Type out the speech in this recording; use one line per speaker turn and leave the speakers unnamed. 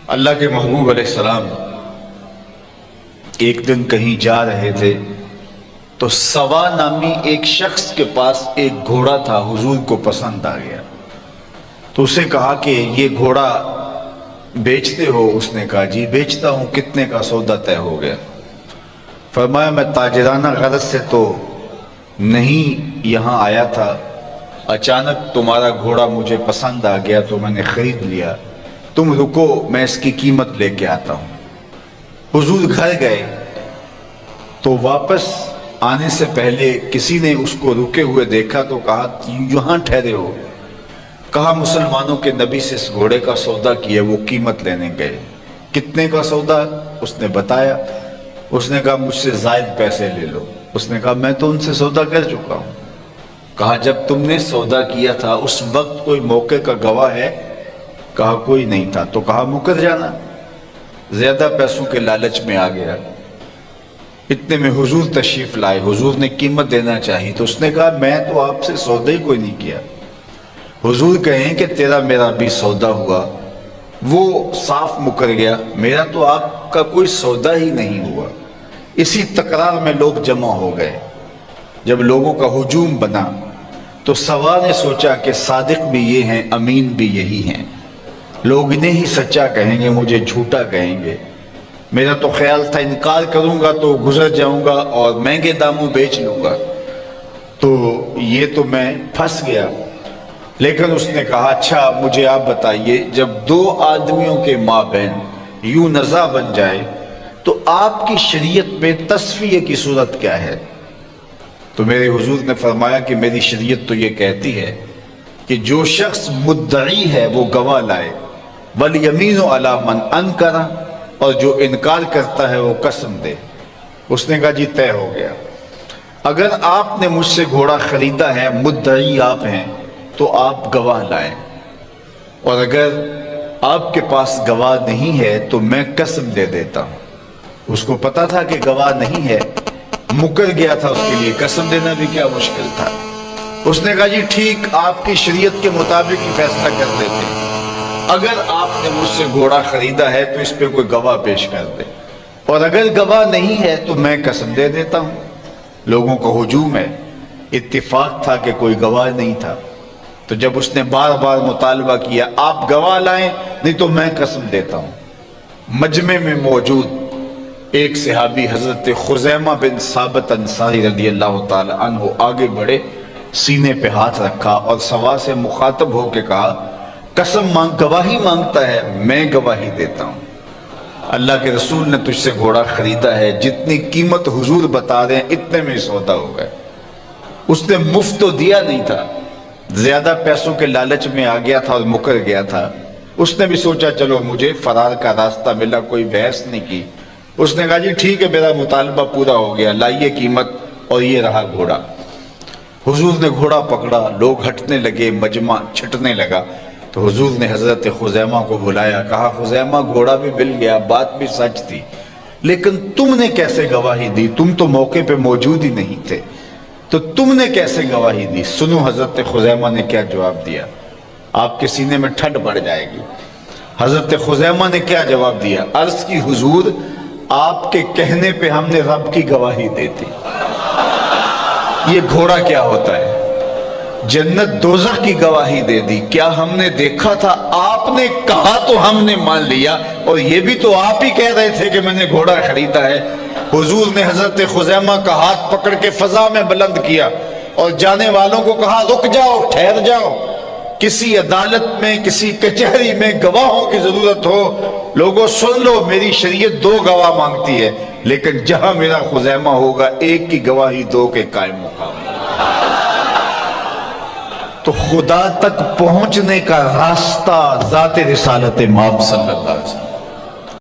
اللہ کے محبوب علیہ السلام ایک دن کہیں جا رہے تھے تو سوا نامی ایک شخص کے پاس ایک گھوڑا تھا، حضور کو پسند آ گیا تو اسے کہا کہ یہ گھوڑا بیچتے ہو؟ اس نے کہا جی بیچتا ہوں، کتنے کا سودا طے ہو گیا؟ فرمایا میں تاجرانہ غرض سے تو نہیں یہاں آیا تھا، اچانک تمہارا گھوڑا مجھے پسند آ گیا تو میں نے خرید لیا، تم رکو میں اس کی قیمت لے کے آتا ہوں۔ حضور گھر گئے تو واپس آنے سے پہلے کسی نے اس کو رکے ہوئے دیکھا تو کہا یہاں ٹھہرے ہو؟ کہا مسلمانوں کے نبی سے اس گھوڑے کا سودا کیا، وہ قیمت لینے گئے۔ کتنے کا سودا؟ اس نے بتایا۔ اس نے کہا مجھ سے زائد پیسے لے لو۔ اس نے کہا میں تو ان سے سودا کر چکا ہوں۔ کہا جب تم نے سودا کیا تھا اس وقت کوئی موقع کا گواہ ہے؟ کہا کوئی نہیں تھا۔ تو کہا مکر جانا۔ زیادہ پیسوں کے لالچ میں آ گیا۔ اتنے میں حضور تشریف لائے، حضور نے قیمت دینا چاہی تو اس نے کہا میں تو آپ سے سودا ہی کوئی نہیں کیا۔ حضور کہیں کہ تیرا میرا بھی سودا ہوا، وہ صاف مکر گیا، میرا تو آپ کا کوئی سودا ہی نہیں ہوا۔ اسی تکرار میں لوگ جمع ہو گئے۔ جب لوگوں کا ہجوم بنا تو سوا نے سوچا کہ صادق بھی یہ ہیں، امین بھی یہی ہیں، لوگ انہیں ہی سچا کہیں گے، مجھے جھوٹا کہیں گے۔ میرا تو خیال تھا انکار کروں گا تو گزر جاؤں گا اور مہنگے داموں بیچ لوں گا، تو یہ تو میں پھنس گیا۔ لیکن اس نے کہا اچھا مجھے آپ بتائیے، جب دو آدمیوں کے مابین یوں نزاع بن جائے تو آپ کی شریعت میں تصفیہ کی صورت کیا ہے؟ تو میرے حضور نے فرمایا کہ میری شریعت تو یہ کہتی ہے کہ جو شخص مدعی ہے وہ گواہ لائے، وَالْيَمِينُ عَلَى مَنْ أَنْكَرَ، اور جو انکار کرتا ہے وہ قسم دے۔ اس نے کہا جی طے ہو گیا، اگر آپ نے مجھ سے گھوڑا خریدا ہے، مدعی آپ ہیں، تو آپ گواہ لائیں، اور اگر آپ کے پاس گواہ نہیں ہے تو میں قسم دے دیتا ہوں۔ اس کو پتا تھا کہ گواہ نہیں ہے، مکر گیا تھا، اس کے لیے قسم دینا بھی کیا مشکل تھا۔ اس نے کہا جی ٹھیک، آپ کی شریعت کے مطابق ہی فیصلہ کر دیتے ہیں، اگر آپ نے مجھ سے گھوڑا خریدا ہے تو اس پہ کوئی گواہ پیش کر دے، اور اگر گواہ نہیں ہے تو میں قسم دے دیتا ہوں۔ لوگوں کا ہجوم ہے، اتفاق تھا کہ کوئی گواہ نہیں تھا، تو جب اس نے بار بار مطالبہ کیا آپ گواہ لائیں نہیں تو میں قسم دیتا ہوں۔ مجمع میں موجود ایک صحابی حضرت خزیمہ بن ثابت انصاری رضی اللہ تعالی عنہ آگے بڑھے، سینے پہ ہاتھ رکھا اور سوا سے مخاطب ہو کے کہا قسم گواہی مانگتا ہے، میں گواہی دیتا ہوں۔ اللہ کے رسول نے تجھ سے گھوڑا خریدا ہے، جتنی قیمت حضور بتا رہے ہیں اتنے میں سودا ہو گئے۔ اس نے مفت تو دیا نہیں تھا، زیادہ پیسوں کے لالچ میں آ گیا تھا اور مکر گیا تھا۔ اس نے بھی سوچا چلو مجھے فرار کا راستہ ملا، کوئی بحث نہیں کی۔ اس نے کہا جی ٹھیک ہے میرا مطالبہ پورا ہو گیا، لائیے قیمت، اور یہ رہا گھوڑا۔ حضور نے گھوڑا پکڑا، لوگ ہٹنے لگے، مجمع چھٹنے لگا، تو حضور نے حضرت خزیمہ کو بلایا، کہا خزیمہ گھوڑا بھی مل گیا، بات بھی سچ تھی، لیکن تم نے کیسے گواہی دی؟ تم تو موقع پہ موجود ہی نہیں تھے، تو تم نے کیسے گواہی دی؟ سنو حضرت خزیمہ نے کیا جواب دیا، آپ کے سینے میں ٹھنڈ پڑ جائے گی۔ حضرت خزیمہ نے کیا جواب دیا؟ عرض کی حضور آپ کے کہنے پہ ہم نے رب کی گواہی دیتی۔ یہ گھوڑا کیا ہوتا ہے؟ جنت دوزخ کی گواہی دے دی۔ کیا ہم نے دیکھا تھا؟ آپ نے کہا تو ہم نے مان لیا، اور یہ بھی تو آپ ہی کہہ رہے تھے کہ میں نے گھوڑا خریدا ہے۔ حضور نے حضرت خزیمہ کا ہاتھ پکڑ کے فضا میں بلند کیا اور جانے والوں کو کہا رک جاؤ، ٹھہر جاؤ، کسی عدالت میں کسی کچہری میں گواہوں کی ضرورت ہو، لوگوں سن لو، میری شریعت دو گواہ مانگتی ہے، لیکن جہاں میرا خزیمہ ہوگا ایک کی گواہی دو کے قائم مقام۔ تو خدا تک پہنچنے کا راستہ ذات رسالت مآب صلی اللہ علیہ وسلم۔